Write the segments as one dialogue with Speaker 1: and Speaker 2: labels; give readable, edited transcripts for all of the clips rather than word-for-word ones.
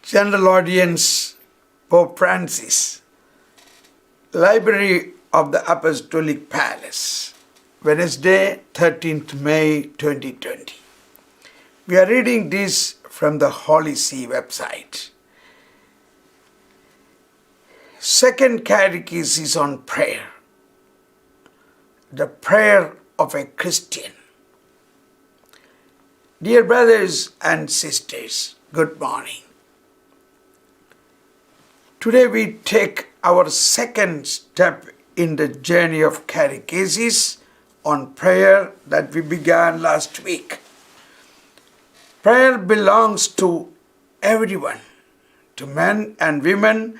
Speaker 1: General Audience, Pope Francis, Library of the Apostolic Palace, Wednesday, 13th May 2020. We are reading this from the Holy See website. Second Catechesis on prayer. The prayer of a Christian. Dear brothers and sisters, good morning. Today we take our second step in the journey of catechesis on prayer that we began last week. Prayer belongs to everyone, to men and women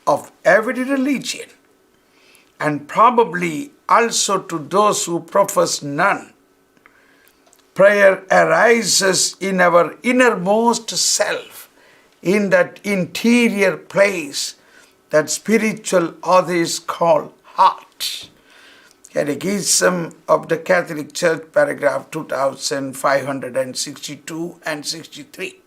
Speaker 1: of every religion, and probably also to those who profess none. Prayer arises in our innermost self, in that interior place that spiritual authors call heart. Catechism of the Catholic Church, paragraph 2562 and 63.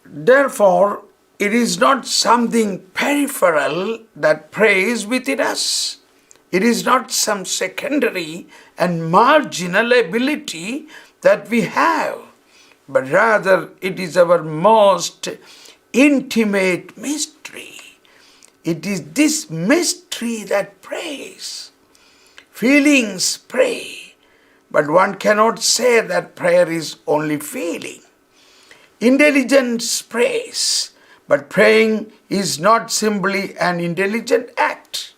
Speaker 1: Therefore, it is not something peripheral that prays within us. It is not some secondary and marginal ability that we have, but rather it is our most intimate mystery. It is this mystery that prays. Feelings pray, but one cannot say that prayer is only feeling. Intelligence prays, but praying is not simply an intelligent act.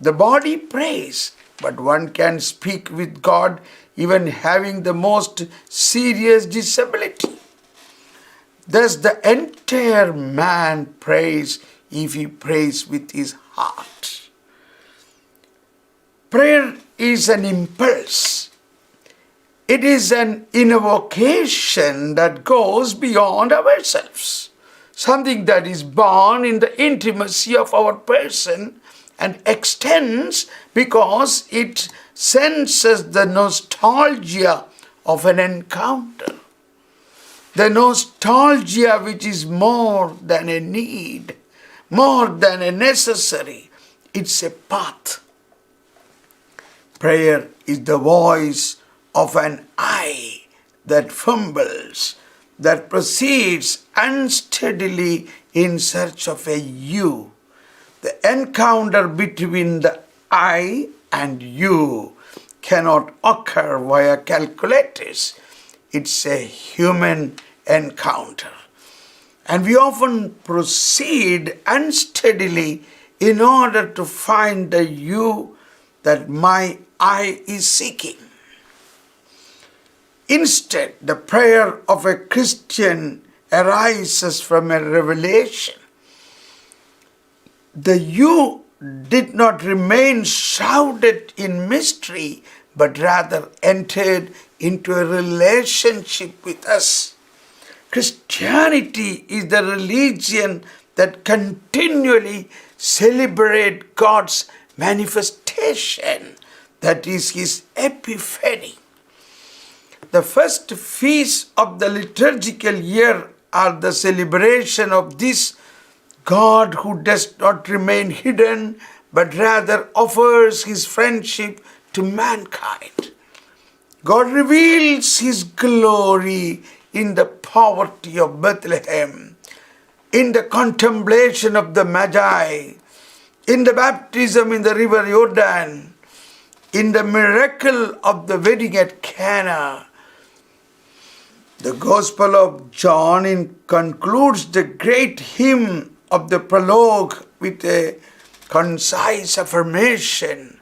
Speaker 1: The body prays, but one can speak with God even having the most serious disability. Thus the entire man prays if he prays with his heart. Prayer is an impulse. It is an invocation that goes beyond ourselves. Something that is born in the intimacy of our person and extends because it senses the nostalgia of an encounter. The nostalgia which is more than a need, more than a necessary. It's a path. Prayer is the voice of an I that fumbles, that proceeds unsteadily in search of a you. The encounter between the I and you cannot occur via calculators. It's a human encounter. And we often proceed unsteadily in order to find the you that my I is seeking. Instead, the prayer of a Christian arises from a revelation. The you did not remain shrouded in mystery, but rather entered into a relationship with us. Christianity is the religion that continually celebrates God's manifestation, that is His epiphany. The first feasts of the liturgical year are the celebration of this God who does not remain hidden, but rather offers His friendship to mankind. God reveals His glory in the poverty of Bethlehem, in the contemplation of the Magi, in the baptism in the river Jordan, in the miracle of the wedding at Cana. The Gospel of John concludes the great hymn of the prologue with a concise affirmation.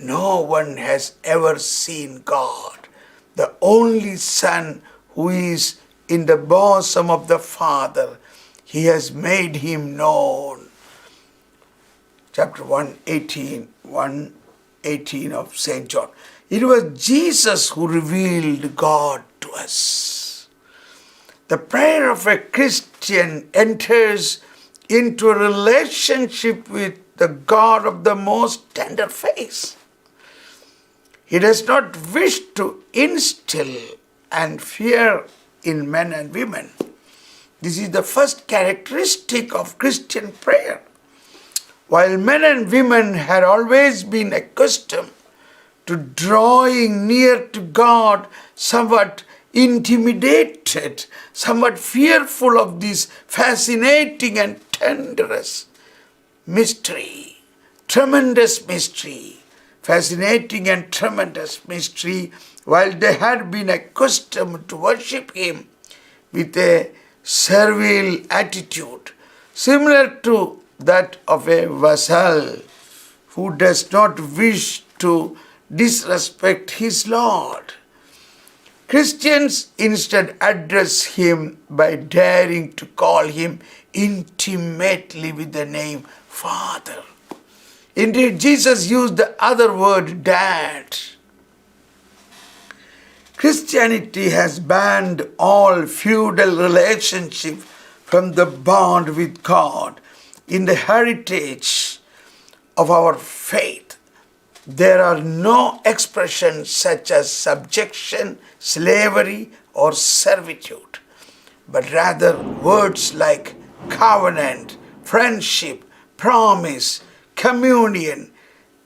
Speaker 1: No one has ever seen God, the only Son who is in the bosom of the Father. He has made Him known. Chapter 1:18 of St. John. It was Jesus who revealed God to us. The prayer of a Christian enters into a relationship with the God of the most tender face. He does not wish to instill and fear in men and women, This is the first characteristic of Christian prayer. While men and women had always been accustomed to drawing near to God, somewhat intimidated, somewhat fearful of this fascinating and tenderous mystery, tremendous mystery, fascinating and tremendous mystery, while they had been accustomed to worship Him with a servile attitude, similar to that of a vassal who does not wish to disrespect his Lord. Christians instead address Him by daring to call Him intimately with the name Father. Indeed, Jesus used the other word, Dad. Christianity has banned all feudal relationship from the bond with God. In the heritage of our faith, there are no expressions such as subjection, slavery, or servitude, but rather words like covenant, friendship, promise, communion,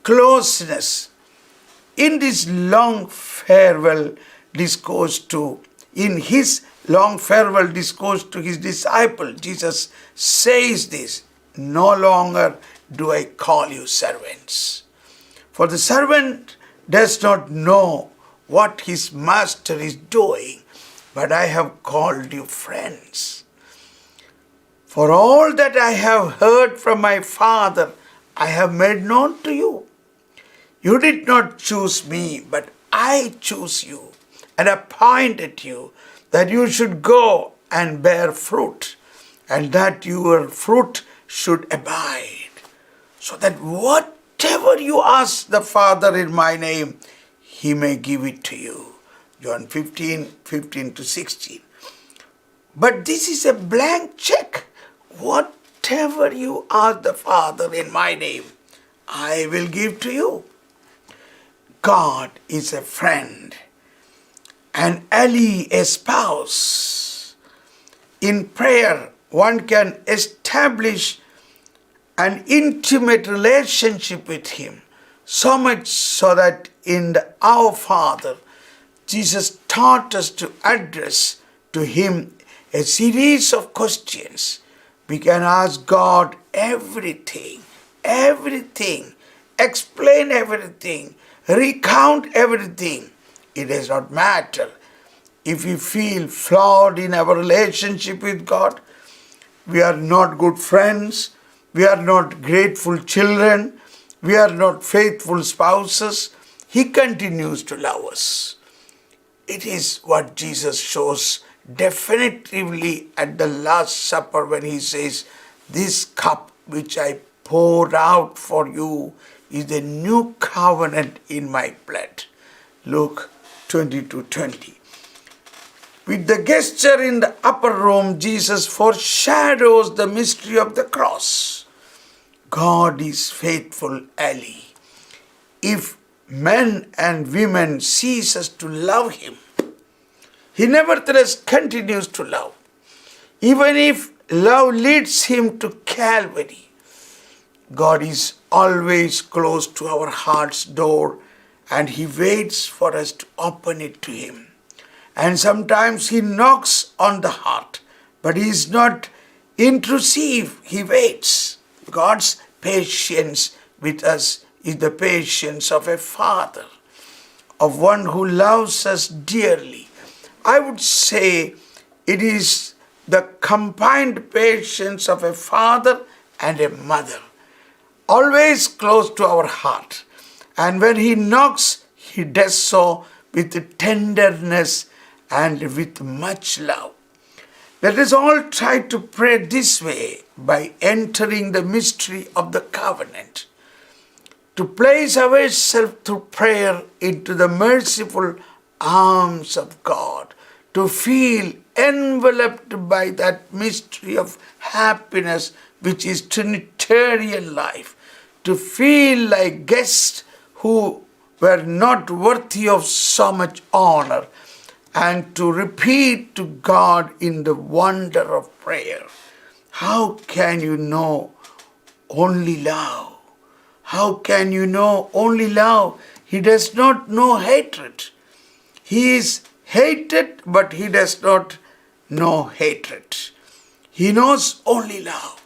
Speaker 1: closeness. In his long farewell discourse to his disciple, Jesus says this, "No longer do I call you servants. For the servant does not know what his master is doing, but I have called you friends. For all that I have heard from my Father, I have made known to you. You did not choose me, but I chose you and appointed you that you should go and bear fruit, and that your fruit should abide, so that whatever you ask the Father in my name, He may give it to you." John 15:15-16. But this is a blank check. Whatever you ask the Father in my name, I will give to you. God is a friend, an ally, a spouse. In prayer, one can establish an intimate relationship with Him, so much so that in the Our Father, Jesus taught us to address to Him a series of questions. We can ask God everything, explain everything, recount everything. It does not matter. If we feel flawed in our relationship with God, we are not good friends, we are not grateful children, we are not faithful spouses, He continues to love us. It is what Jesus shows definitively at the Last Supper when He says, "This cup which I poured out for you is the new covenant in my blood." Luke 22:20. With the gesture in the upper room, Jesus foreshadows the mystery of the cross. God is faithful ally. If men and women ceases to love Him, He nevertheless continues to love. Even if love leads Him to Calvary, God is always close to our heart's door, and He waits for us to open it to Him. And sometimes He knocks on the heart, but He is not intrusive. He waits. God's patience with us is the patience of a father, of one who loves us dearly. I would say it is the combined patience of a father and a mother, always close to our heart. And when He knocks, He does so with tenderness and with much love. Let us all try to pray this way by entering the mystery of the covenant, to place ourselves through prayer into the merciful arms of God, to feel enveloped by that mystery of happiness which is Trinitarian life, to feel like guests who were not worthy of so much honor, and to repeat to God in the wonder of prayer. How can you know only love? How can you know only love? He does not know hatred. He is hated, but he does not know hatred. He knows only love.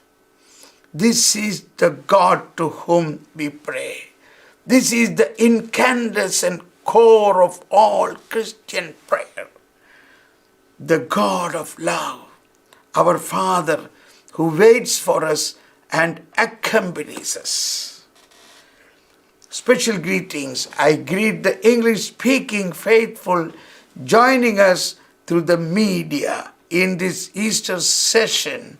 Speaker 1: This is the God to whom we pray. This is the incandescent core of all Christian prayer. The God of love, our Father who waits for us and accompanies us. Special greetings. I greet the English-speaking faithful joining us through the media in this Easter season.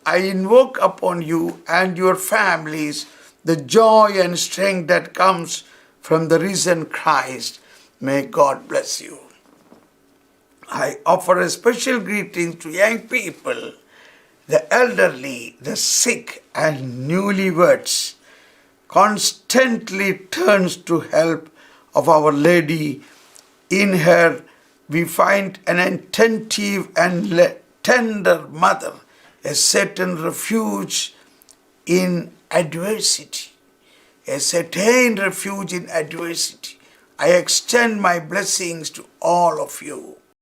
Speaker 1: I invoke upon you and your families the joy and strength that comes from the risen Christ. May God bless you. I offer a special greeting to young people, the elderly, the sick, and newlyweds. Constantly turns to help of Our Lady. In her, we find an attentive and tender mother, a certain refuge in adversity. A certain refuge in adversity. I extend my blessings to all of you.